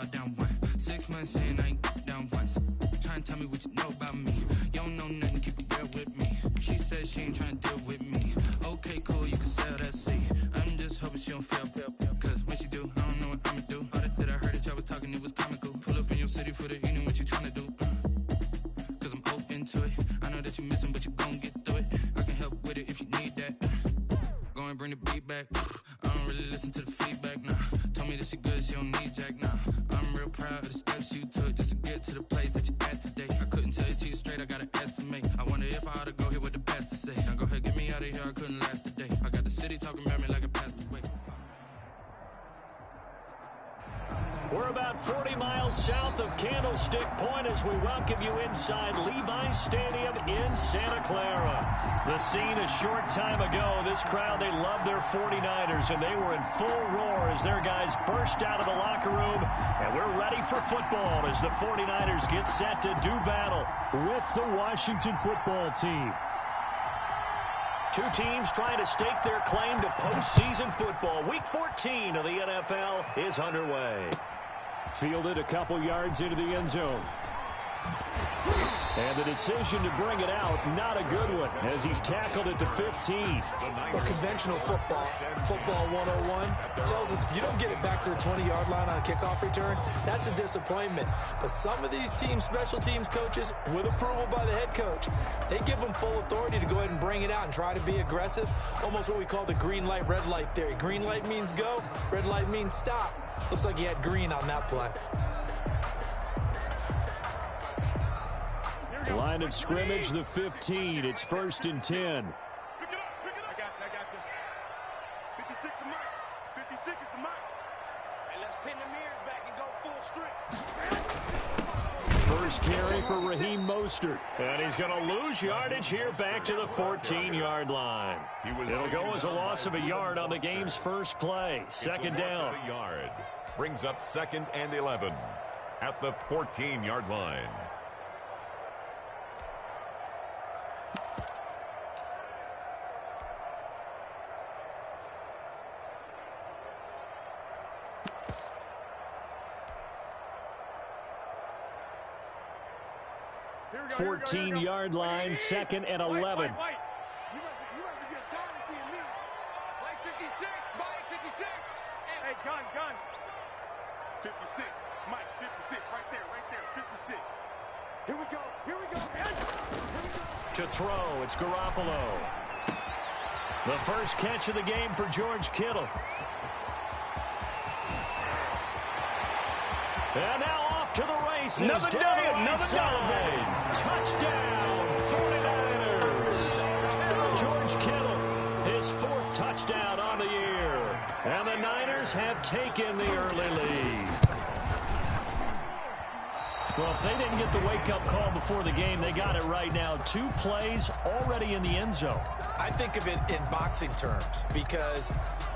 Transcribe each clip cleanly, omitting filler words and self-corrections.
Down one. 6 months in, I ain't down once. Trying to tell me what you know about me. You don't know nothing, keep it real with me. She said she ain't trying to deal with me. Okay, cool, you can sell that seat. I'm just hoping she don't fail. Cause when she do, I don't know what I'ma do. All that I heard that y'all was talking, it was comical. Pull up in your city for the evening, what you trying to do? Cause I'm open to it. I know that you missing, but you gon' get through it. I can help with it if you need that. Go and bring the beat back. I don't really listen to the feedback, nah. Told me that she good, she don't need Jack, nah. I'm real proud of the steps you took just to get to the place that you at today. I couldn't tell it to you straight, I gotta estimate. I wonder if I ought to go here with the best to say. Now go ahead, get me out of here, I couldn't last a day. I got the city talking about me like I passed away. We're about 40 miles south of Candlestick Point as we welcome you inside Levi's Stadium in Santa Clara. The scene a short time ago, this crowd, they love their 49ers, and they were in full roar as their guys burst out of the locker room. And we're ready for football as the 49ers get set to do battle with the Washington football team. Two teams trying to stake their claim to postseason football. Week 14 of the NFL is underway. Fielded a couple yards into the end zone. And the decision to bring it out, not a good one, as he's tackled at the 15. Well, conventional football 101, tells us if you don't get it back to the 20-yard line on a kickoff return, that's a disappointment. But some of these teams, special teams coaches, with approval by the head coach, they give them full authority to go ahead and bring it out and try to be aggressive, almost what we call the green light, red light theory. Green light means go, red light means stop. Looks like he had green on that play. Line of scrimmage, the 15. It's 1st and 10. Pick it up. I got this. 56 is the mic. 56 is the mic. And let's pin the mirrors back and go full strength. First carry for Raheem Mostert. And he's going to lose yardage here back to the 14-yard line. It'll go as a loss of a yard on the game's first play. Second down. A yard. Brings up 2nd and 11 at the 14-yard line. Here we go. 14-yard line, 2nd and 11. You must be getting tired of seeing me. Mike 56. Mike 56. Hey, gun. 56. Mike 56. Right there. 56. Here we go. To throw, it's Garoppolo. The first catch of the game for George Kittle. And now off to the races. Another down day, the right another side. Touchdown, 49ers. George Kittle, his 4th touchdown on the year. And the Niners have taken the early lead. Well, if they didn't get the wake-up call before the game, they got it right now. 2 plays already in the end zone. I think of it in boxing terms because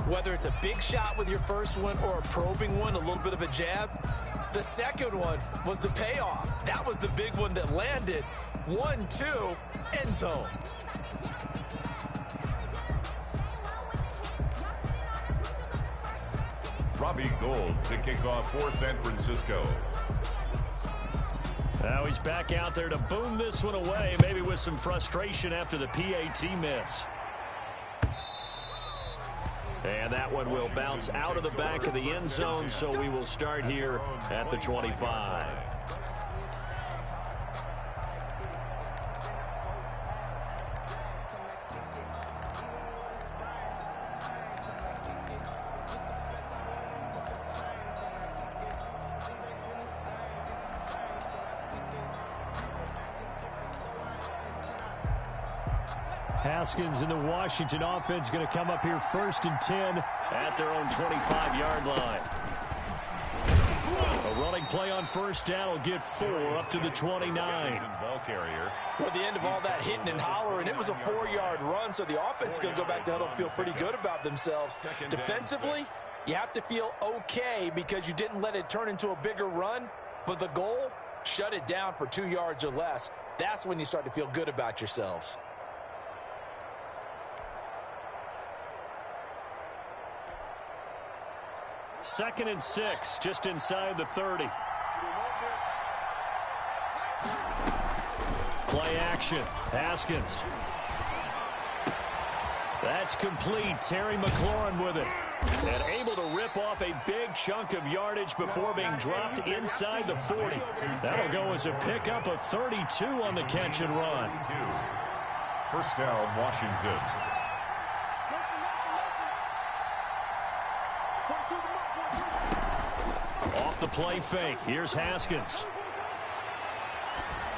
whether it's a big shot with your first one or a probing one, a little bit of a jab, the second one was the payoff. That was the big one that landed. 1-2, end zone. Robbie Gould to kick off for San Francisco. Now he's back out there to boom this one away, maybe with some frustration after the PAT miss. And that one will bounce out of the back of the end zone, so we will start here at the 25. Haskins and the Washington offense going to come up here 1st and 10 at their own 25-yard line. A running play on first down will get 4 up to the 29. Ball carrier. Well, the end of all that hitting and hollering, it was a 4-yard run, so the offense is going to go back to huddle and feel pretty good about themselves. Defensively, you have to feel okay because you didn't let it turn into a bigger run, but the goal, shut it down for 2 yards or less. That's when you start to feel good about yourselves. 2nd and 6, just inside the 30. Play action. Haskins. That's complete. Terry McLaurin with it. And able to rip off a big chunk of yardage before being dropped inside the 40. That'll go as a pickup of 32 on the catch and run. First down, Washington. Off the play fake. Here's Haskins.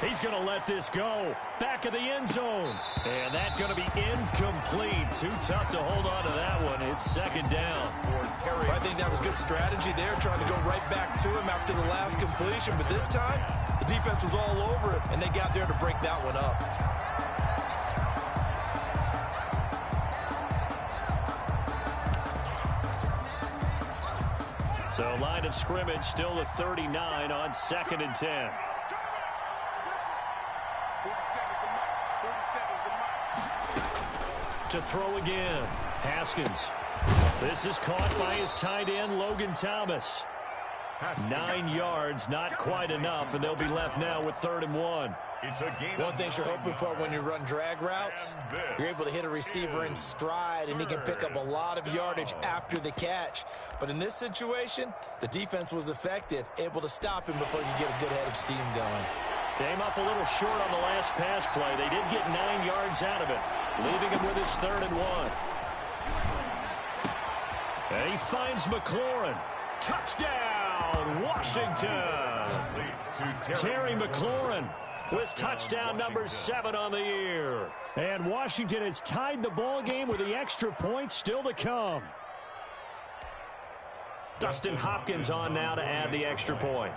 He's going to let this go. Back of the end zone. And that's going to be incomplete. Too tough to hold on to that one. It's 2nd down. I think that was good strategy there, trying to go right back to him after the last completion. But this time, the defense was all over it, and they got there to break that one up. So line of scrimmage still at 39 on 2nd and 10. To throw again. Haskins. This is caught by his tight end, Logan Thomas. 9 yards, not quite enough, and they'll be left now with 3rd and 1. One thing you're hoping for when you run drag routes, you're able to hit a receiver in stride, and he can pick up a lot of yardage after the catch. But in this situation, the defense was effective, able to stop him before you get a good head of steam going. Came up a little short on the last pass play. They did get 9 yards out of it, leaving him with his 3rd and 1. And he finds McLaurin. Touchdown, Washington. Terry McLaurin with touchdown number 7 on the year. And Washington has tied the ball game with the extra point still to come. Dustin Hopkins on now to add the extra point.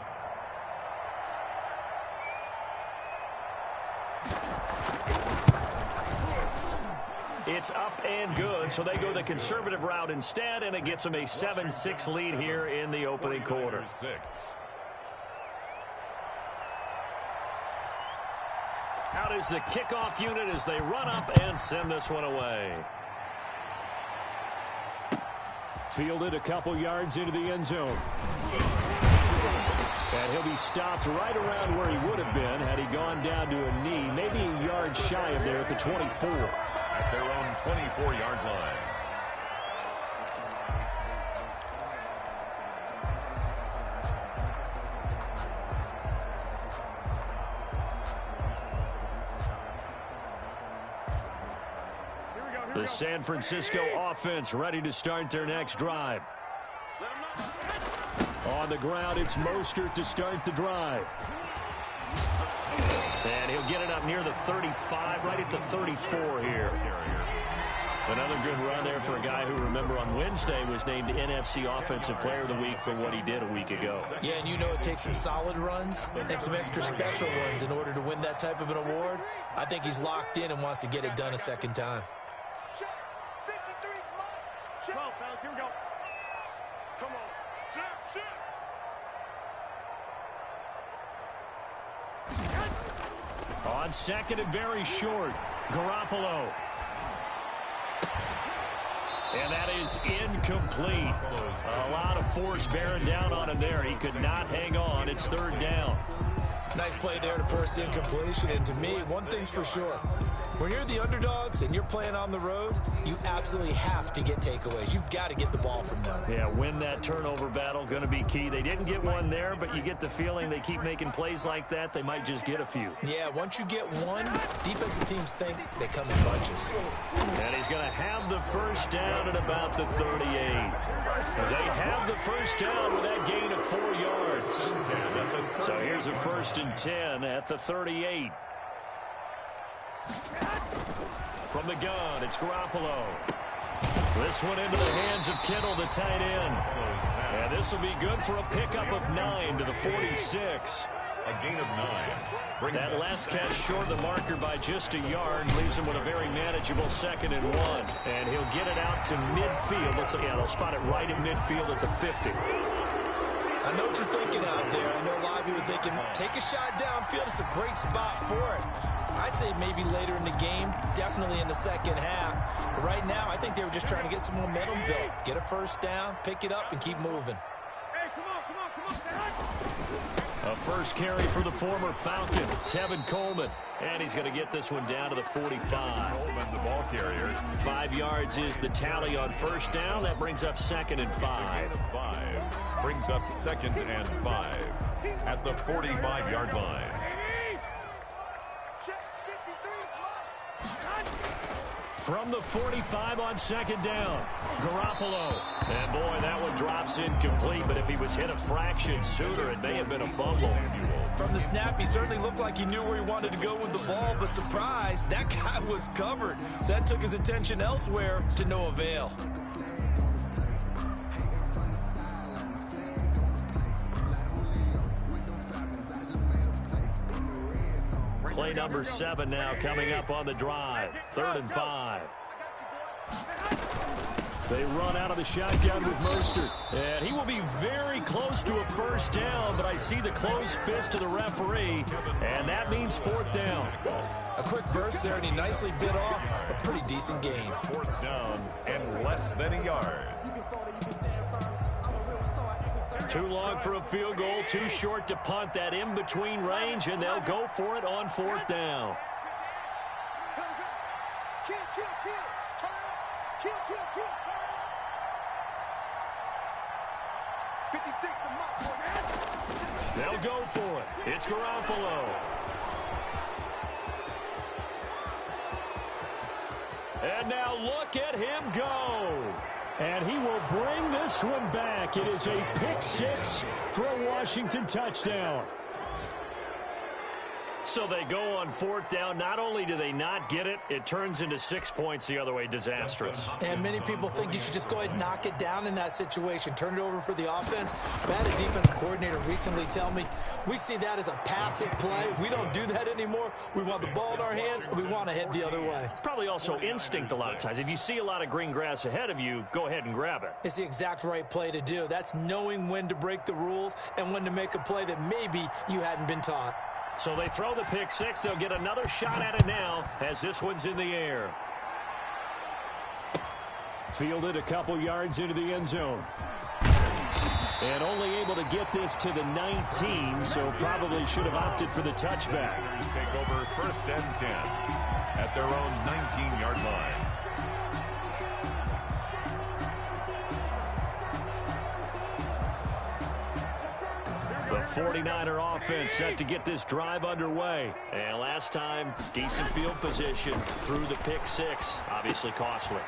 It's up and good, so they go the conservative route instead, and it gets them a 7-6 lead here in the opening quarter. Out is the kickoff unit as they run up and send this one away. Fielded a couple yards into the end zone. And he'll be stopped right around where he would have been had he gone down to a knee, maybe a yard shy of there at the 24. At their own 24-yard line. The San Francisco offense ready to start their next drive. On the ground, it's Mostert to start the drive. And he'll get it up near the 35, right at the 34 here. Another good run there for a guy who, remember, on Wednesday was named NFC Offensive Player of the Week for what he did a week ago. Yeah, and you know it takes some solid runs and some extra special ones in order to win that type of an award. I think he's locked in and wants to get it done a second time. 12, fellas, here we go. Come on. Shit. On 2nd and very short, Garoppolo. And that is incomplete. A lot of force bearing down on him there. He could not hang on. It's 3rd down. Nice play there to force the incompletion. And to me, one thing's for sure. When you're the underdogs and you're playing on the road, you absolutely have to get takeaways. You've got to get the ball from them. Yeah, win that turnover battle, going to be key. They didn't get one there, but you get the feeling they keep making plays like that, they might just get a few. Yeah, once you get one, defensive teams think they come in bunches. And he's going to have the first down at about the 38. They have the first down with that gain of 4 yards. So here's a 1st and 10 at the 38. From the gun, it's Garoppolo. This one into the hands of Kittle, the tight end. And this will be good for a pickup of 9 to the 46. A gain of 9. That last catch short of the marker by just a yard leaves him with a very manageable 2nd and 1. And he'll get it out to midfield. Let's see, yeah, they'll spot it right at midfield at the 50. I know what you're thinking out there. I know a lot of you are thinking, take a shot downfield. It's a great spot for it. I'd say maybe later in the game, definitely in the second half. But right now, I think they were just trying to get some momentum built. Get a first down, pick it up, and keep moving. Hey, come on. A first carry for the former Falcon, Tevin Coleman. And he's going to get this one down to the 45. Coleman, the ball carrier. 5 yards is the tally on first down. That brings up 2nd and 5. Brings up 2nd and 5 at the 45-yard line. From the 45 on 2nd down, Garoppolo. And boy, that one drops incomplete, but if he was hit a fraction sooner, it may have been a fumble. From the snap, he certainly looked like he knew where he wanted to go with the ball, but surprise, that guy was covered. So that took his attention elsewhere to no avail. Play number 7 now coming up on the drive. 3rd and 5. They run out of the shotgun with Mostert. And he will be very close to a first down, but I see the closed fist of the referee, and that means 4th down. A quick burst there, and he nicely bit off a pretty decent gain. 4th down and less than a yard. Too long for a field goal, too short to punt. That in-between range, and they'll go for it on 4th down. Kill, turn up. Kill, turn up. 56 to Mark. They'll go for it. It's Garoppolo. And now look at him go. And he will bring this one back. It is a pick 6 for a Washington touchdown. So they go on 4th down. Not only do they not get it, it turns into 6 points the other way. Disastrous. And many people think you should just go ahead and knock it down in that situation. Turn it over for the offense. I had a defensive coordinator recently tell me, we see that as a passive play. We don't do that anymore. We want the ball in our hands, and we want to head the other way. It's probably also instinct a lot of times. If you see a lot of green grass ahead of you, go ahead and grab it. It's the exact right play to do. That's knowing when to break the rules and when to make a play that maybe you hadn't been taught. So they throw the pick 6. They'll get another shot at it now as this one's in the air. Fielded a couple yards into the end zone. And only able to get this to the 19, so probably should have opted for the touchback. Take over 1st and 10 at their own 19-yard line. The 49er offense set to get this drive underway. And last time, decent field position through the pick 6. Obviously costly.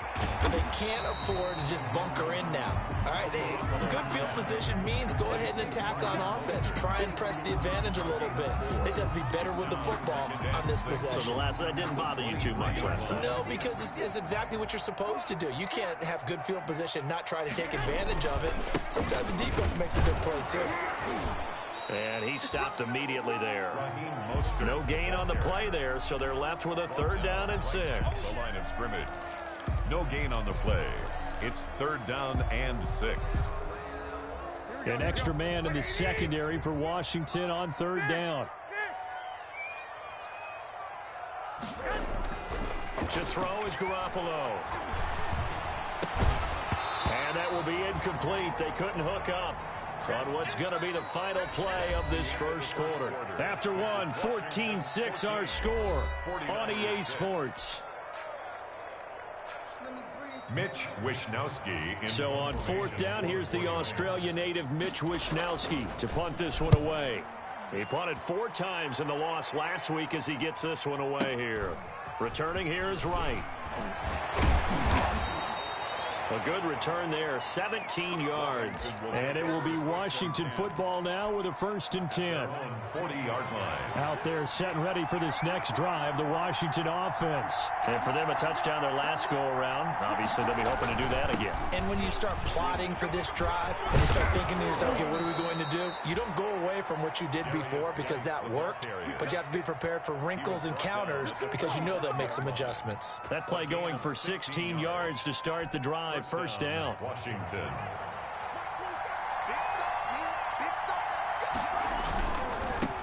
They can't afford to just bunker in now. All right, good field position means go ahead and attack on offense. Try and press the advantage a little bit. They just have to be better with the football on this possession. So that didn't bother you too much last time? No, because it's exactly what you're supposed to do. You can't have good field position, not try to take advantage of it. Sometimes the defense makes a good play, too. And he stopped immediately there. No gain on the play there, so they're left with a 3rd down and 6. The line of scrimmage. No gain on the play. It's 3rd down and 6. An extra man in the secondary for Washington on 3rd down. To throw is Garoppolo. And that will be incomplete. They couldn't hook up on what's going to be the final play of this first quarter. After one, 14-6 our score on EA Sports. Mitch Wishnowsky. So on 4th down, here's the Australia native Mitch Wishnowsky to punt this one away. He punted 4 times in the loss last week as he gets this one away here. Returning here is Wright. A good return there, 17 yards. And it will be Washington football now with a 1st and 10. 40-yard line. Out there set and ready for this next drive, the Washington offense. And for them, a touchdown their last go-around. Obviously, they'll be hoping to do that again. And when you start plotting for this drive, and you start thinking to yourself, okay, what are we going to do? You don't go away from what you did before because that worked, but you have to be prepared for wrinkles and counters because you know they'll make some adjustments. That play going for 16 yards to start the drive. 1st down. Washington.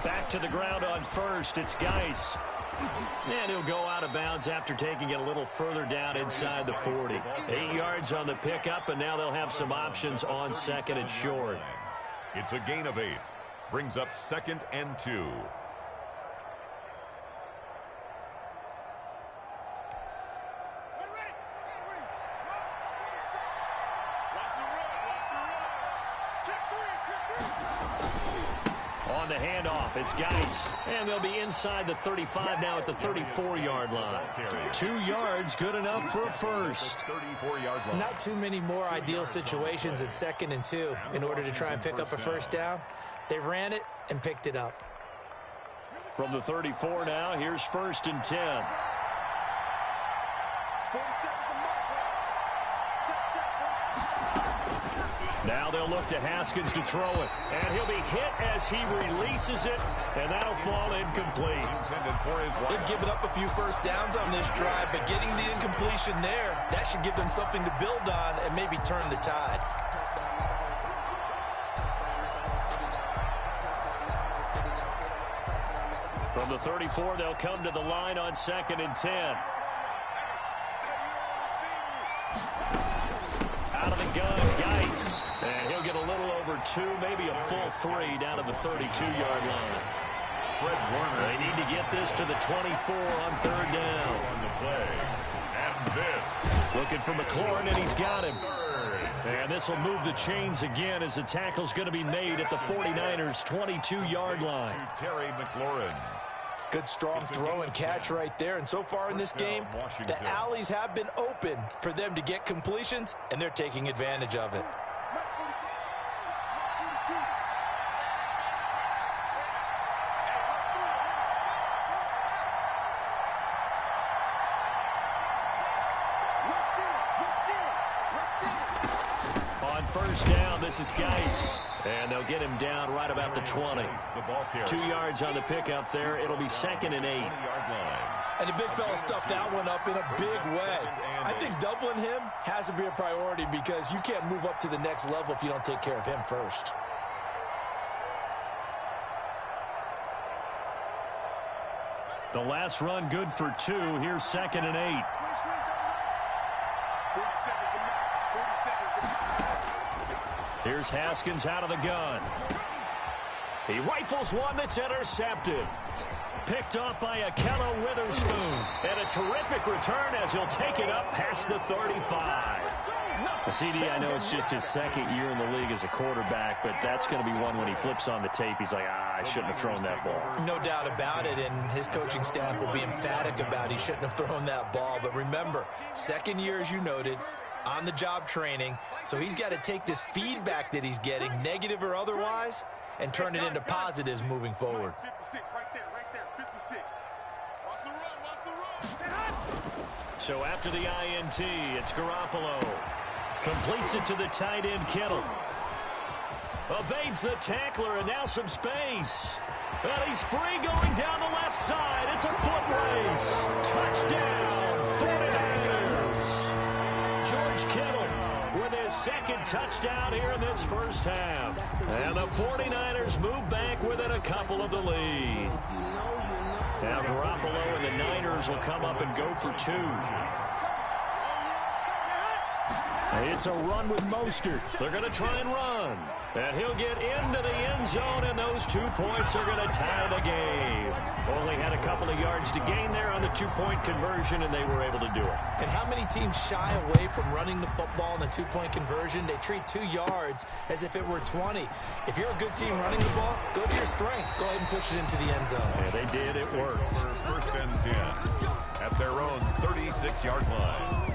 Back to the ground on 1st. It's Geis. And he'll go out of bounds after taking it a little further down inside the 40. 8 yards on the pickup, and now they'll have some options on second and short. It's a gain of 8. Brings up 2nd and 2. On the handoff, it's Geis. And they'll be inside the 35 now at the 34-yard line. 2 yards, good enough for a first. 34-yard line. Not too many more ideal situations at 2nd and 2 in order to try and pick up a first down. They ran it and picked it up. From the 34 now, here's 1st and 10. Now they'll look to Haskins to throw it. And he'll be hit as he releases it, and that'll fall incomplete. They've given up a few first downs on this drive, but getting the incompletion there, that should give them something to build on and maybe turn the tide. From the 34, they'll come to the line on 2nd and 10. Out of the gun, Geis. And he'll get a little over 2, maybe a full 3 down to the 32-yard line. Fred Warner. They need to get this to the 24 on 3rd down. On the play. And this. Looking for McLaurin, and he's got him. And this will move the chains again as the tackle's going to be made at the 49ers' 22-yard line. Terry McLaurin. Good, strong throw and catch right there. And so far in this game, the alleys have been open for them to get completions, and they're taking advantage of it. On 1st down, this is Geis. And they'll get him down right about the 20. 2 yards on the pickup there. It'll be 2nd and 8. And the big fella stuffed that one up in a big way. I think doubling him has to be a priority because you can't move up to the next level if you don't take care of him first. The last run good for 2. Here's 2nd and 8. Here's Haskins out of the gun. He rifles one that's intercepted. Picked off by Akello Witherspoon. And a terrific return as he'll take it up past the 35. CD, I know it's just his 2nd year in the league as a quarterback, but that's going to be one when he flips on the tape. He's like, I shouldn't have thrown that ball. No doubt about it, and his coaching staff will be emphatic about he shouldn't have thrown that ball. But remember, 2nd year, as you noted, on-the-job training, so he's got to take this feedback that he's getting, negative or otherwise, and turn it into positives moving forward. 56, right there, 56. Watch the run. So after the INT, it's Garoppolo. Completes it to the tight end, Kittle. Evades the tackler, and now some space. And he's free going down the left side. It's a foot race. Touchdown, 49ers. George Kittle with his 2nd touchdown here in this first half. And the 49ers move back within a couple of the lead. Now Garoppolo and the Niners will come up and go for 2. It's a run with Mostert. They're going to try and run. And he'll get into the end zone, and those 2 points are going to tie the game. Only had a couple of yards to gain there on the 2-point conversion, and they were able to do it. And how many teams shy away from running the football in the 2-point conversion? They treat 2 yards as if it were 20. If you're a good team running the ball, go to your strength. Go ahead and push it into the end zone. Yeah, they did. It worked. 1st and 10 at their own 36-yard line.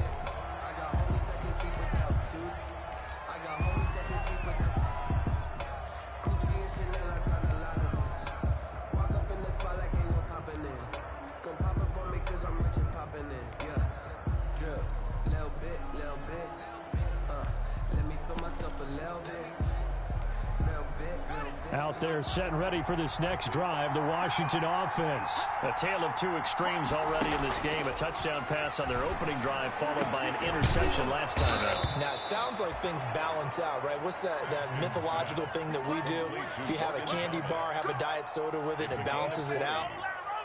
Out there set and ready for this next drive, the Washington offense. A tale of 2 extremes already in this game. A touchdown pass on their opening drive followed by an interception last time out. Now, it sounds like things balance out, right? What's that mythological thing that we do? If you have a candy bar, have a diet soda with it, it balances it out.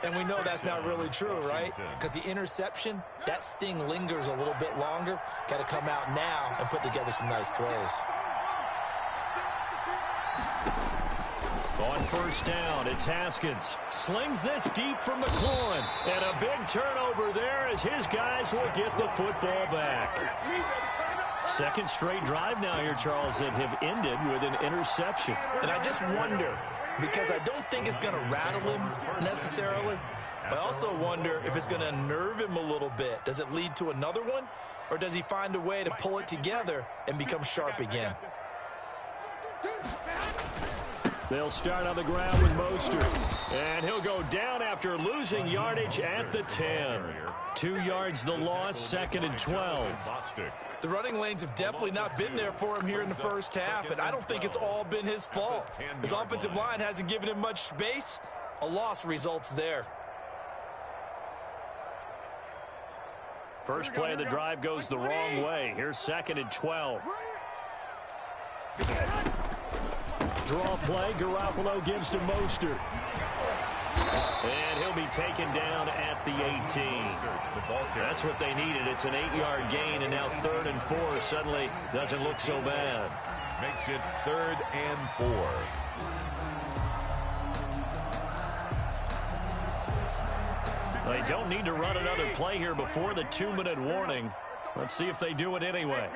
And we know that's not really true, right? Because the interception, that sting lingers a little bit longer. Got to come out now and put together some nice plays. On first down, it's Haskins. Slings this deep from McLaurin. And a big turnover there as his guys will get the football back. Second straight drive now here, Charles, that have ended with an interception. And I just wonder, because I don't think it's going to rattle him necessarily, but I also wonder if it's going to unnerve him a little bit. Does it lead to another one, or does he find a way to pull it together and become sharp again? They'll start on the ground with Mostert. And he'll go down after losing yardage at the 10. 2 yards the loss, 2nd and 12. The running lanes have definitely not been there for him here in the first half, and I don't think it's all been his fault. His offensive line hasn't given him much space. A loss results there. First play of the drive goes the wrong way. Here's 2nd and 12. Draw play, Garoppolo gives to Mostert. And he'll be taken down at the 18. That's what they needed. It's an 8-yard gain, and now 3rd and 4 suddenly doesn't look so bad. Makes it 3rd and 4. They don't need to run another play here before the 2-minute warning. Let's see if they do it anyway.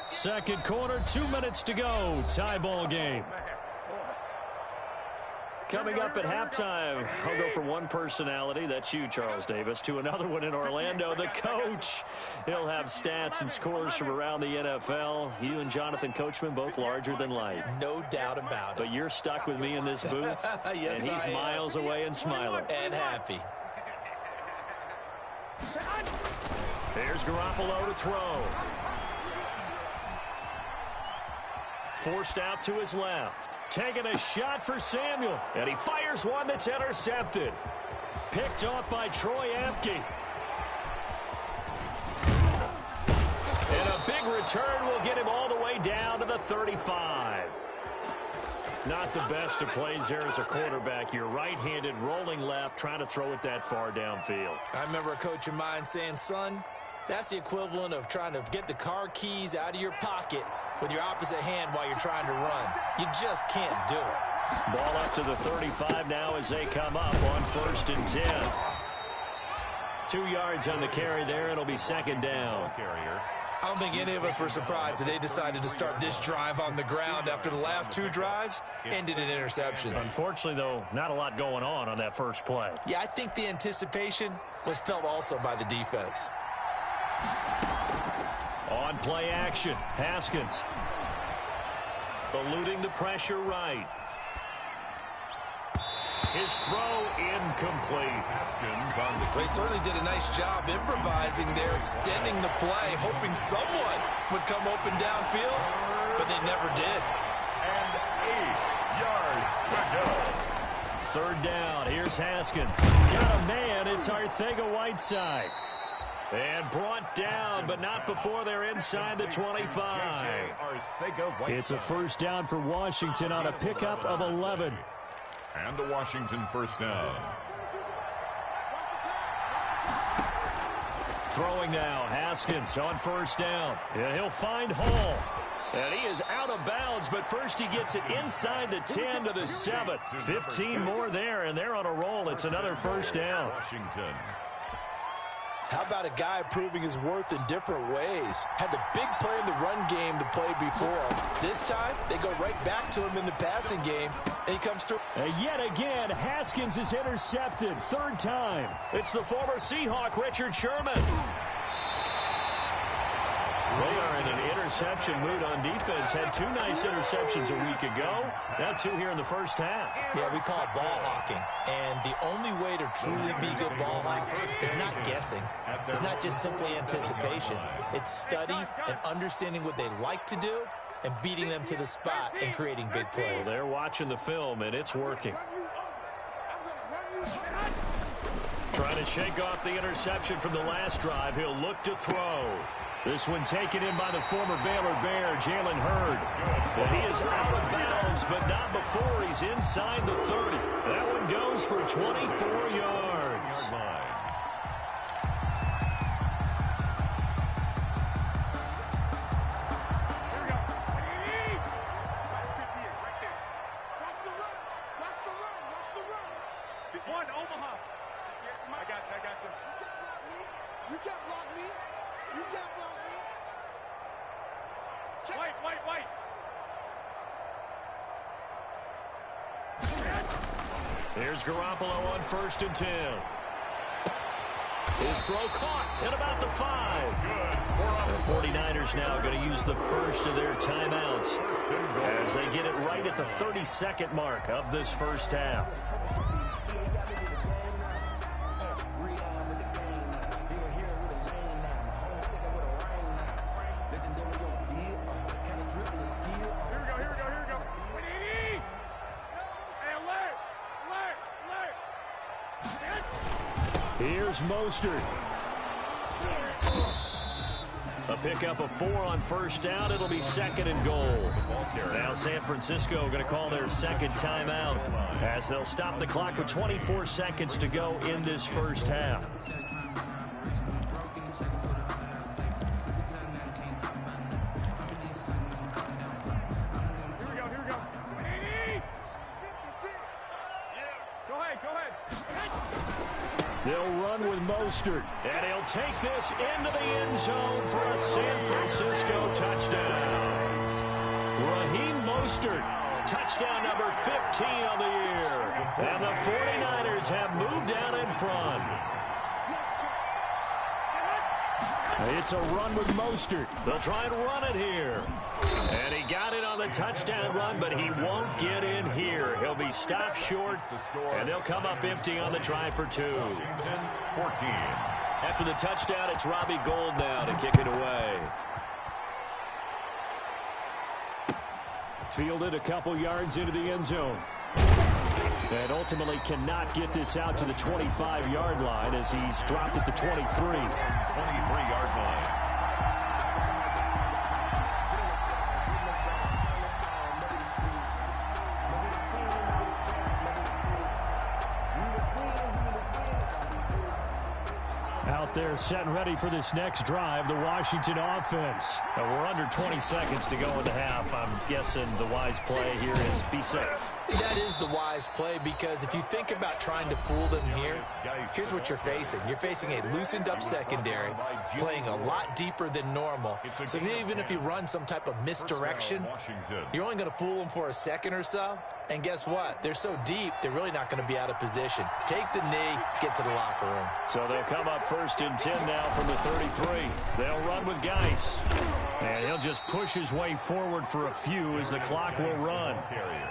Second quarter, 2 minutes to go. Tie ball game. Coming up at halftime, I'll go from one personality, that's you, Charles Davis, to another one in Orlando, the coach. He'll have stats and scores from around the NFL. You and Jonathan Coachman, both larger than life. No doubt about it. But you're stuck with me in this booth, yes, and he's miles away and smiling. And happy. There's Garoppolo to throw. Forced out to his left. Taking a shot for Samuel. And he fires one that's intercepted. Picked off by Troy Apke. And a big return will get him all the way down to the 35. Not the best of plays there as a quarterback. You're right-handed, rolling left, trying to throw it that far downfield. I remember a coach of mine saying, son, that's the equivalent of trying to get the car keys out of your pocket with your opposite hand while you're trying to run. You just can't do it. Ball up to the 35 now as they come up on 1st and 10. 2 yards on the carry there. It'll be 2nd down. I don't think any of us were surprised that they decided to start this drive on the ground after the last 2 drives ended in interceptions. Unfortunately, though, not a lot going on that first play. Yeah, I think the anticipation was felt also by the defense. On play action, Haskins. Eluding the pressure right. His throw incomplete. Haskins on the... They certainly did a nice job improvising there, extending the play, hoping someone would come open downfield, but they never did. And 8 yards to go. 3rd down, here's Haskins. Got a man, it's Arcega-Whiteside. And brought down, but not before they're inside the 25. It's a 1st down for Washington on a pickup of 11. And a Washington 1st down. Throwing now, Haskins on 1st down. And he'll find Hall. And he is out of bounds, but first he gets it inside the 10 to the 7. 15 more there, and they're on a roll. It's another 1st down. Washington. How about a guy proving his worth in different ways? Had the big play in the run game to play before. This time, they go right back to him in the passing game, and he comes through. Yet again, Haskins is intercepted. 3rd time. It's the former Seahawk, Richard Sherman. They are in an interception mood on defense. Had 2 nice interceptions a week ago. Now 2 here in the first half. Yeah, we call it ball hawking. And the only way to truly be good ball hawks is not guessing. It's not just simply anticipation. It's study and understanding what they like to do and beating them to the spot and creating big plays. Well, they're watching the film, and it's working. Trying to shake off the interception from the last drive. He'll look to throw. This one taken in by the former Baylor Bear, Jalen Hurd. And he is out of bounds, but not before he's inside the 30. That one goes for 24 yards. Here's Garoppolo on 1st and 10. His throw caught at about the 5. The 49ers now going to use the first of their timeouts as they get it right at the 32nd mark of this first half. Here's Mostert. A pickup of 4 on 1st down. It'll be 2nd and goal. Now San Francisco going to call their second timeout as they'll stop the clock with 24 seconds to go in this first half. They'll run with Mostert, and he'll take this into the end zone for a San Francisco touchdown. Raheem Mostert, touchdown number 15 on the year. And the 49ers have moved down in front. It's a run with Mostert. They'll try and run it here. And he got it on the touchdown run, but he won't get in here. He'll be stopped short, and they'll come up empty on the try for 2. 14. After the touchdown, it's Robbie Gould now to kick it away. Fielded a couple yards into the end zone. And ultimately cannot get this out to the 25-yard line as he's dropped at the 23. 23-yard line. Out there set and ready for this next drive, the Washington offense. We're under 20 seconds to go in the half. I'm guessing the wise play here is be safe. That is the wise play, because if you think about trying to fool them here, here's what you're facing. You're facing a loosened up secondary, playing a lot deeper than normal. So even if you run some type of misdirection, you're only going to fool them for a second or so. And guess what? They're so deep, they're really not going to be out of position. Take the knee, get to the locker room. So they'll come up 1st and 10 now from the 33. They'll run with Geis. And he'll just push his way forward for a few as the clock will run.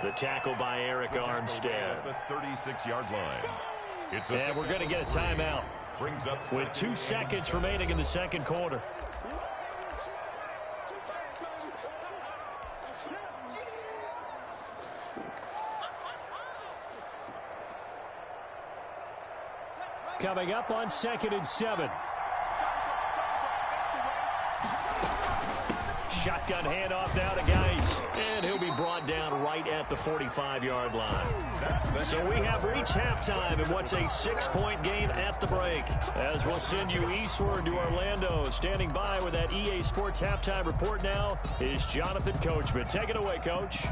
The tackle by Eric Armstead. The 36-yard line. And we're going to get a timeout with 2 seconds remaining in the second quarter. Coming up on 2nd and 7. Shotgun handoff now to Geis. And he'll be brought down right at the 45-yard line. So we have reached halftime in what's a 6-point game at the break. As we'll send you eastward to Orlando. Standing by with that EA Sports halftime report now is Jonathan Coachman. Take it away, Coach.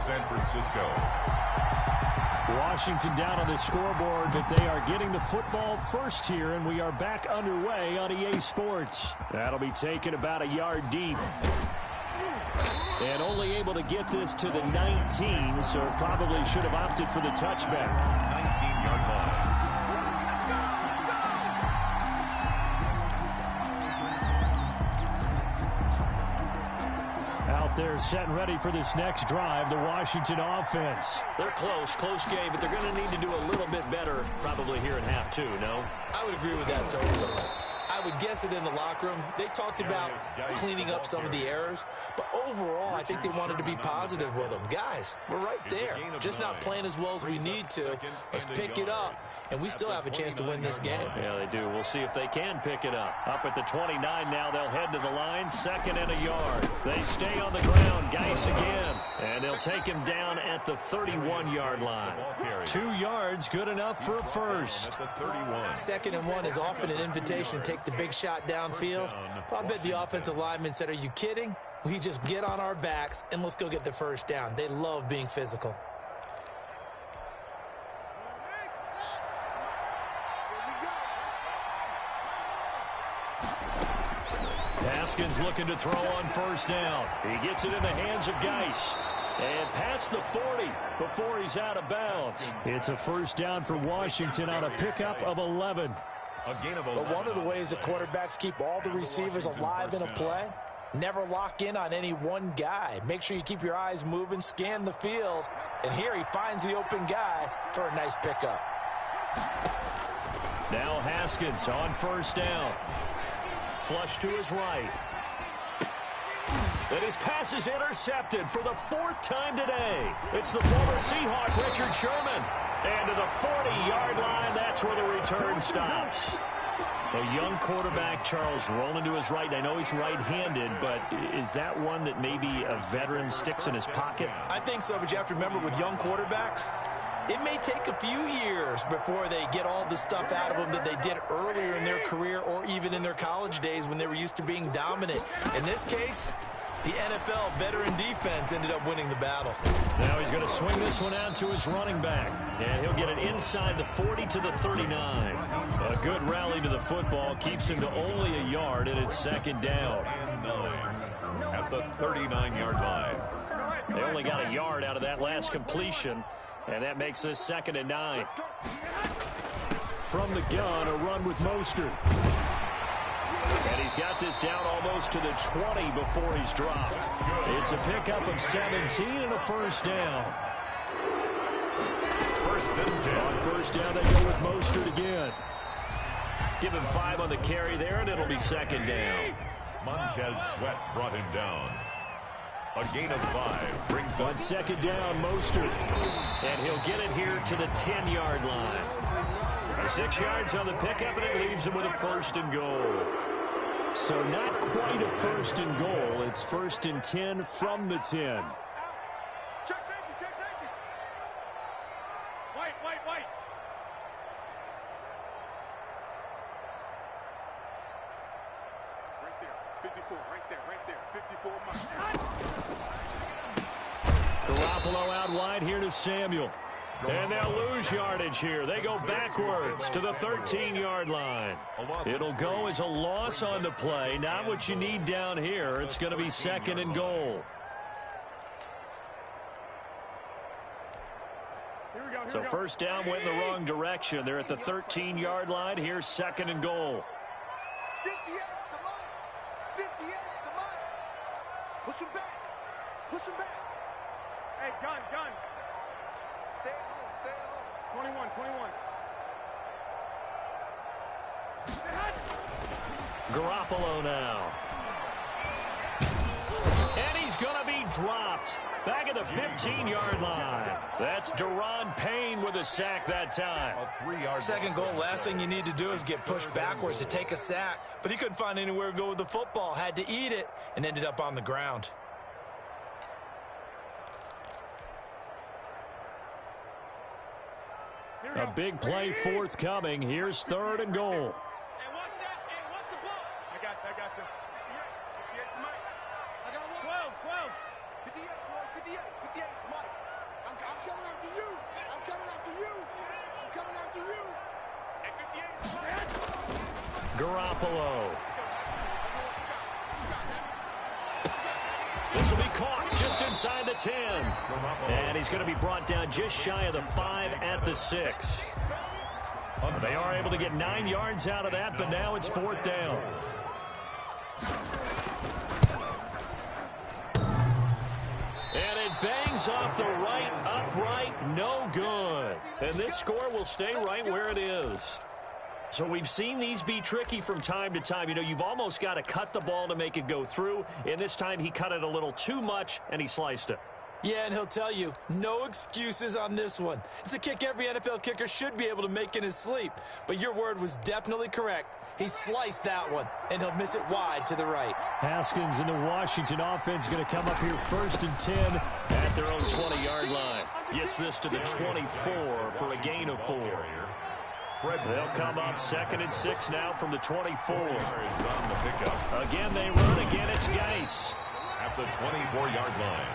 San Francisco. Washington down on the scoreboard, but they are getting the football first here, and we are back underway on EA Sports. That'll be taken about a yard deep. And only able to get this to the 19, so probably should have opted for the touchback. 19-yard line. there set and ready for this next drive, the Washington offense. They're close game, but they're going to need to do a little bit better probably here in half two, no? I would agree with that totally. I would guess it in the locker room. They talked about cleaning up some of the errors, but overall, I think they wanted to be positive with them. Guys, we're right there. Just not playing as well as we need to. Let's pick it up, and we still have a chance to win this game. Yeah, they do. We'll see if they can pick it up. Up at the 29 now, they'll head to the line, 2nd and a yard. They stay on the ground, Geis again, and they'll take him down at the 31-yard line. 2 yards, good enough for a first. 2nd and 1 is often an invitation to take the big shot downfield. I bet the offensive lineman said, are you kidding? We just get on our backs and let's go get the first down. They love being physical. Haskins looking to throw on first down. He gets it in the hands of Geis. And past the 40 before he's out of bounds. It's a first down for Washington on a pickup of 11. But one of the ways that quarterbacks keep all the receivers alive in a play, never lock in on any one guy. Make sure you keep your eyes moving, scan the field. And here he finds the open guy for a nice pickup. Now Haskins on first down. Flush to his right. And his pass is intercepted for the 4th time today. It's the former Seahawk, Richard Sherman. And to the 40-yard line, that's where the return stops. A young quarterback, Charles, rolling to his right. I know he's right-handed, but is that one that maybe a veteran sticks in his pocket? I think so, but you have to remember with young quarterbacks, it may take a few years before they get all the stuff out of them that they did earlier in their career or even in their college days when they were used to being dominant. In this case, the NFL veteran defense ended up winning the battle. Now he's going to swing this one out to his running back. And he'll get it inside the 40 to the 39. A good rally to the football keeps him to only a yard, and it's 2nd down. At the 39-yard line. They only got a yard out of that last completion, and that makes this 2nd and 9. From the gun, a run with Mostert. And he's got this down almost to the 20 before he's dropped. It's a pickup of 17 and a first down. On first down, they go with Mostert again. Give him 5 on the carry there, and it'll be 2nd down. Montez Sweat brought him down. A gain of 5 brings on 2nd down, Mostert. And he'll get it here to the 10-yard line. 6 yards on the pickup, and it leaves him with a 1st and goal. So not quite a 1st and goal. It's 1st and 10 from the 10. Check safety, check safety. White. Right there, 54, right there, 54, Mike. Garoppolo out wide here to Samuel. And they'll lose yardage here. They go backwards to the 13-yard line. It'll go as a loss on the play. Not what you need down here. It's going to be 2nd and goal. So first down went in the wrong direction. They're at the 13-yard line. Here's 2nd and goal. 58's the money. 58's the money. Push him back. Hey, gun. Stay at home. 21. Garoppolo now. And he's going to be dropped. Back at the 15-yard line. That's Deron Payne with a sack that time. 2nd goal, last thing you need to do is get pushed backwards to take a sack. But he couldn't find anywhere to go with the football. Had to eat it and ended up on the ground. A big play forthcoming. Here's 3rd and goal. Hey, watch that. Hey, watch the ball. I got you. 58's Mike. I got 12. 58, boy. 58, Mike. I'm coming after you. Hey, 58 is Garoppolo. This will be caught just inside the 10. And he's going to be brought down just shy of the 5 at the 6. They are able to get 9 yards out of that, but now it's 4th down. off the right upright, no good. And this score will stay right where it is. So we've seen these be tricky from time to time. You know, you've almost got to cut the ball to make it go through. And this time he cut it a little too much, and he sliced it. Yeah, and he'll tell you, no excuses on this one. It's a kick every NFL kicker should be able to make in his sleep. But your word was definitely correct. He sliced that one, and he'll miss it wide to the right. Haskins and the Washington offense going to come up here 1st and 10 at their own 20-yard line. Gets this to the 24 for a gain of 4. They'll come up 2nd and 6 now from the 24. Again, they run. Again, it's Geis. At the 24-yard line.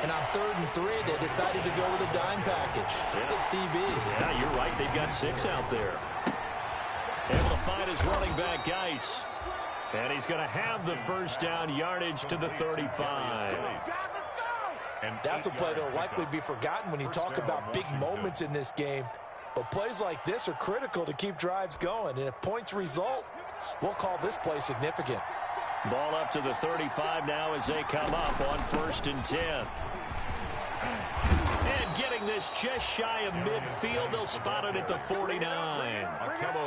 And on 3rd and 3, they decided to go with a dime package. 6 DBs. Yeah, you're right. They've got 6 out there. Able to find his running back, Geis. And he's going to have the first down yardage to the 35. And that's a play that will likely be forgotten when you talk about big moments in this game. But plays like this are critical to keep drives going. And if points result, we'll call this play significant. Ball up to the 35 now as they come up on 1st and 10. And getting this just shy of midfield, they'll spot it at the 49.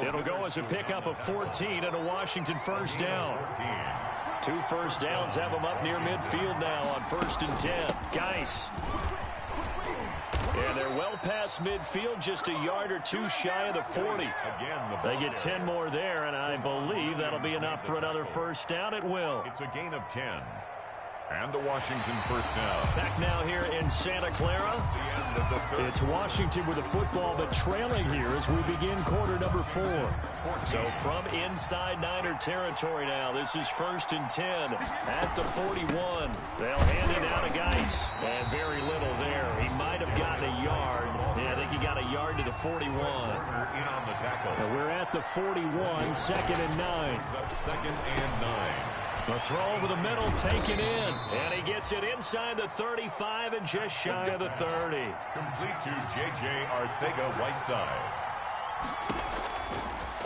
It'll go as a pickup of 14 and a Washington first down. 2 first downs have them up near midfield now on 1st and 10. Geis. And they're well past midfield, just a yard or 2 shy of the 40. They get 10 more there, and I believe that'll be enough for another first down. It will. It's a gain of 10. And a Washington first down. Back now here in Santa Clara. It's Washington with the football, but trailing here as we begin quarter number 4. So from inside Niner territory now, this is 1st and 10 at the 41. They'll hand it out to Geis. And very little there. He might have gotten a yard. Yeah, I think he got a yard to the 41. In on the tackle. And we're at the 41, 2nd and 9. 2nd and 9. The throw over the middle, taken in. And he gets it inside the 35 and just shy of the 30. Complete to J.J. Arcega-Whiteside.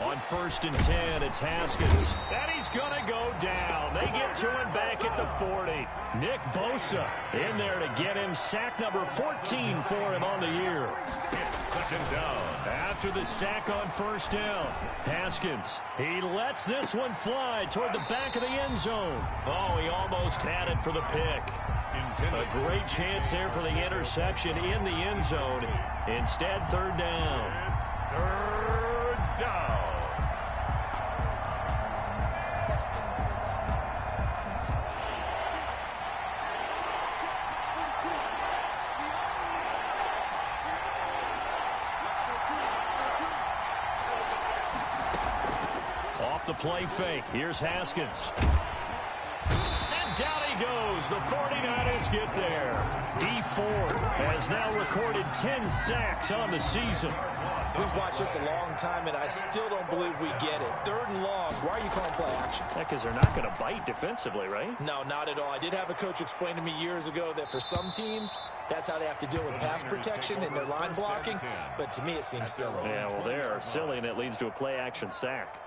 On 1st and 10, it's Haskins. And he's going to go down. They get to him back at the 40. Nick Bosa in there to get him sack number 14 for him on the year. It's 2nd down. After the sack on 1st down, Haskins, he lets this one fly toward the back of the end zone. Oh, he almost had it for the pick. A great chance there for the interception in the end zone. Instead, 3rd down. It's 3rd down. Off the play fake. Here's Haskins. And down he goes. The 49ers get there. D Ford has now recorded 10 sacks on the season. We've watched this a long time, and I still don't believe we get it. 3rd and long. Why are you calling play action? Yeah, because they're not going to bite defensively, right? No, not at all. I did have a coach explain to me years ago that for some teams, that's how they have to deal with pass protection and their line blocking. But to me, it seems silly. Yeah, well, they are silly, and it leads to a play action sack.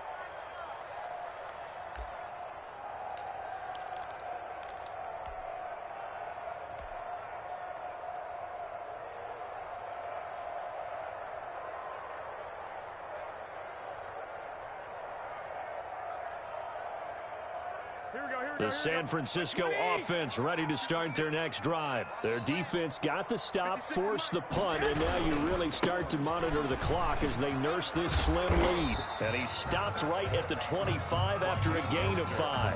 The San Francisco offense ready to start their next drive. Their defense got the stop, forced the punt, and now you really start to monitor the clock as they nurse this slim lead. And he stopped right at the 25 after a gain of 5.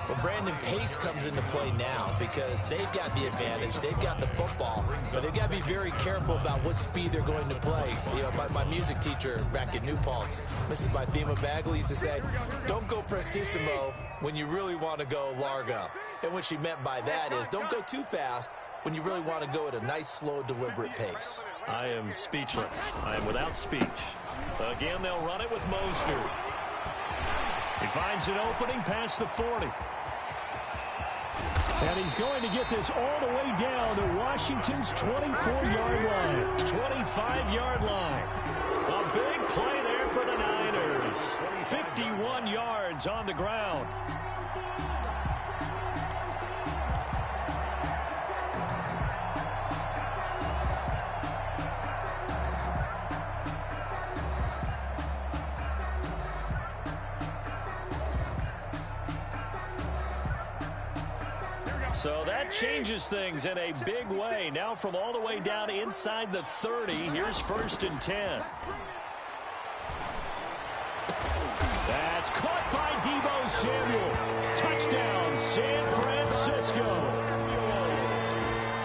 Well, Brandon, pace comes into play now because they've got the advantage. They've got the football, but they've got to be very careful about what speed they're going to play. You know, my music teacher back at New Paltz, Mrs. Bythema Bagley, used to say, don't go prestissimo when you really want to go largo. And what she meant by that is don't go too fast when you really want to go at a nice, slow, deliberate pace. I am speechless. I am without speech. Again, they'll run it with Mostert. He finds an opening past the 40. And he's going to get this all the way down to Washington's 24-yard line. 25-yard line. A big play there for the Niners. 51 yards on the ground. So that changes things in a big way. Now from all the way down inside the 30, here's 1st and 10. That's caught by Deebo Samuel. Touchdown, San Francisco.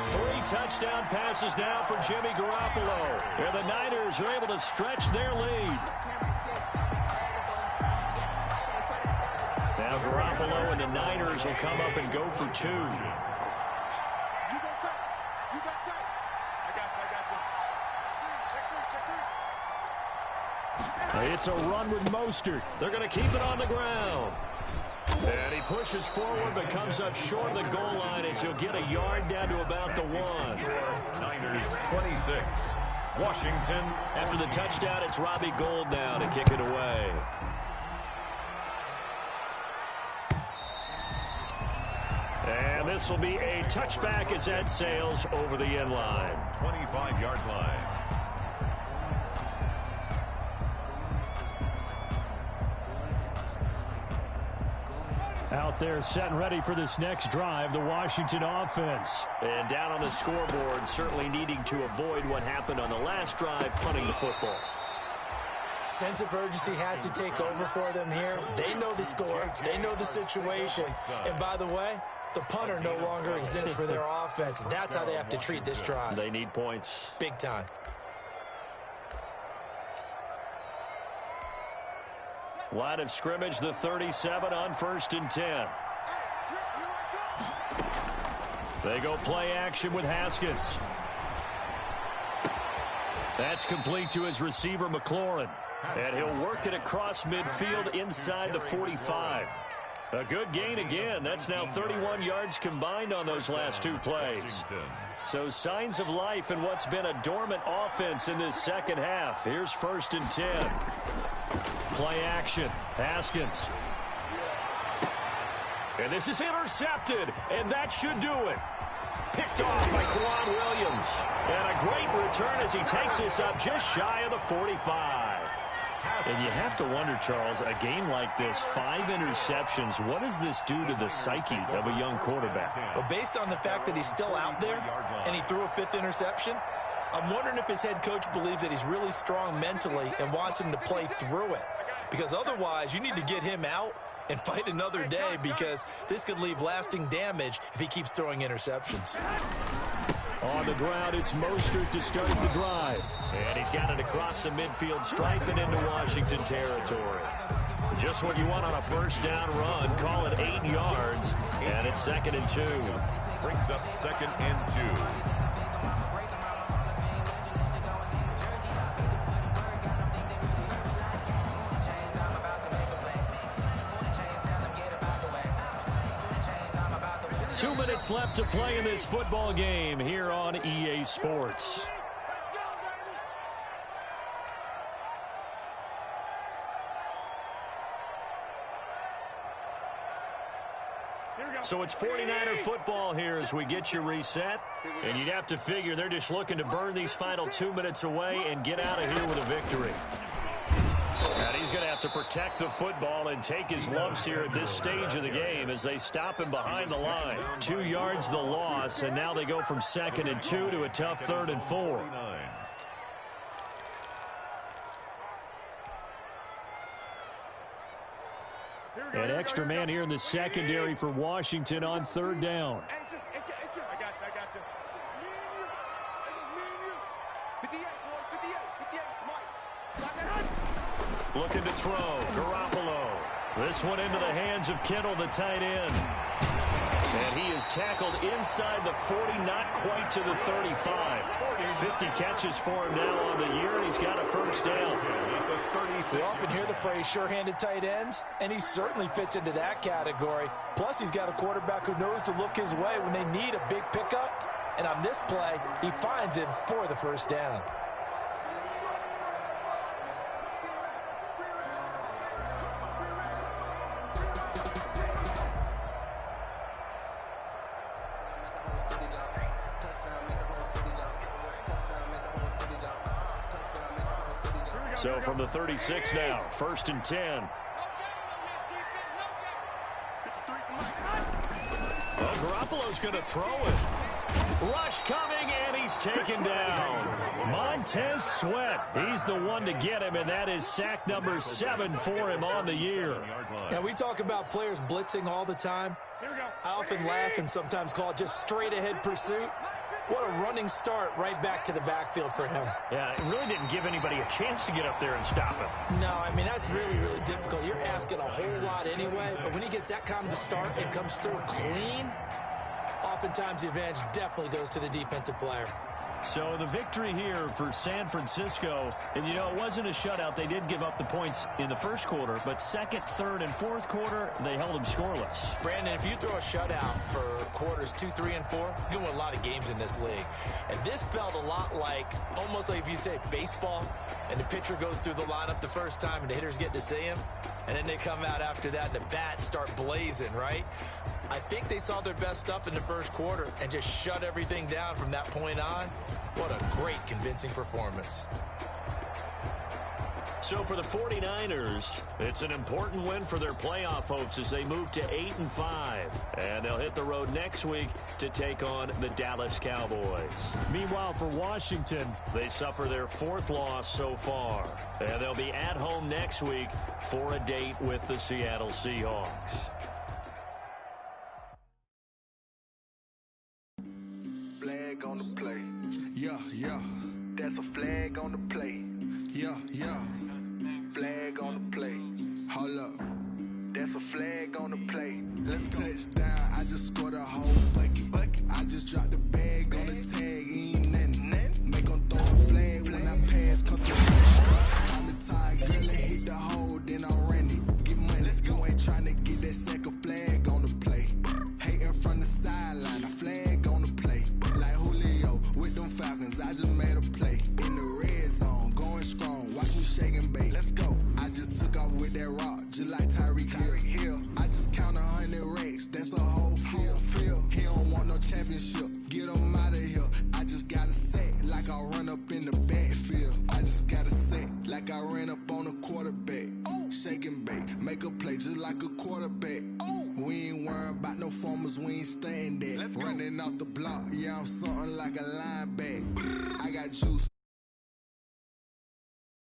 3 touchdown passes now for Jimmy Garoppolo. And the Niners are able to stretch their lead. Now Garoppolo and the Niners will come up and go for 2. It's a run with Mostert. They're going to keep it on the ground. And he pushes forward but comes up short of the goal line as he'll get a yard down to about the 1. Niners 26. Washington. After the touchdown, it's Robbie Gould now to kick it away. And this will be a touchback as that sails over the end line. 25-yard line. Out there set and ready for this next drive, the Washington offense. And down on the scoreboard, certainly needing to avoid what happened on the last drive, punting the football. Sense of urgency has to take over for them here. They know the score. They know the situation. And by the way, the punter no longer exists for their offense. That's how they have to treat this drive. They need points. Big time. Line of scrimmage, the 37 on 1st and 10. They go play action with Haskins. That's complete to his receiver, McLaurin. And he'll work it across midfield inside the 45. A good gain again. That's now 31 yards combined on those last 2 plays. So signs of life in what's been a dormant offense in this second half. Here's 1st and 10. Play action. Haskins. And this is intercepted. And that should do it. Picked off by Quan Williams. And a great return as he takes this up just shy of the 45. And you have to wonder, Charles, a game like this, 5 interceptions, what does this do to the psyche of a young quarterback? Well, based on the fact that he's still out there and he threw a 5th interception, I'm wondering if his head coach believes that he's really strong mentally and wants him to play through it. Because otherwise, you need to get him out and fight another day, because this could leave lasting damage if he keeps throwing interceptions. On the ground, it's Mostert to start the drive. And he's got it across the midfield stripe and into Washington territory. Just what you want on a 1st down run. Call it 8 yards. And it's 2nd and 2. Brings up 2nd and 2. 2 minutes left to play in this football game here on EA Sports. So it's 49er football here as we get you reset. And you'd have to figure they're just looking to burn these final 2 minutes away and get out of here with a victory. And he's going to have to protect the football and take his lumps here at this stage of the game as they stop him behind the line. 2 yards the loss, and now they go from 2nd and 2 to a tough 3rd and 4. An extra man here in the secondary for Washington on 3rd down. Looking to throw. Garoppolo. This one into the hands of Kittle, the tight end. And he is tackled inside the 40, not quite to the 35. 50 catches for him now on the year, and he's got a 1st down. We often hear the phrase sure-handed tight ends, and he certainly fits into that category. Plus, he's got a quarterback who knows to look his way when they need a big pickup. And on this play, he finds him for the 1st down. So from the 36 now, 1st and 10. Garoppolo's going to throw it. Rush coming, and he's taken down. Montez Sweat, he's the one to get him, and that is sack number 7 for him on the year. Now, we talk about players blitzing all the time. I often laugh and sometimes call it just straight-ahead pursuit. What a running start right back to the backfield for him. Yeah, it really didn't give anybody a chance to get up there and stop him. No, I mean, that's really, really difficult. You're asking a whole lot anyway, but when he gets that kind of a start and comes through clean, oftentimes the advantage definitely goes to the defensive player. So the victory here for San Francisco, and you know, it wasn't a shutout. They did give up the points in the first quarter, but second, third, and fourth quarter, they held them scoreless. Brandon, if you throw a shutout for quarters 2, 3, and 4, you're going to win a lot of games in this league. And this felt a lot like, almost like if you say baseball, and the pitcher goes through the lineup the first time, and the hitters get to see him, and then they come out after that, and the bats start blazing, right? I think they saw their best stuff in the first quarter and just shut everything down from that point on. What a great, convincing performance. So for the 49ers, it's an important win for their playoff hopes as they move to 8-5. And they'll hit the road next week to take on the Dallas Cowboys. Meanwhile, for Washington, they suffer their 4th loss so far. And they'll be at home next week for a date with the Seattle Seahawks. Flag on the play. Yeah, yeah. That's a flag on the play. Yeah, yeah. Flag on the play. Hold up. That's a flag on the play. Let's go. Touchdown, I just scored a whole bucket. I just dropped the bag on the tag, ain't nothing. Make them throw a flag when I pass, come to the I'm the tired girl and hit the hole, then I ran it. Get money, you ain't trying to get that second flag on the play. Hating from the sideline, a flag on the play. Like Julio with them Falcons, I just made a play. In the red zone, going strong, watch me shake and bake. Let's go. I just took off with that rock, just like Tyreek Hill. I just count 100 racks, that's a whole field. He don't want no championship, get him out of here. I just got a sack, like I run up in the backfield. I just got a sack, like I ran up on a quarterback. Shake and bake, make a play just like a quarterback. We ain't worrying about no formers, we ain't staying there. Running off the block, yeah, I'm something like a linebacker. I got juice.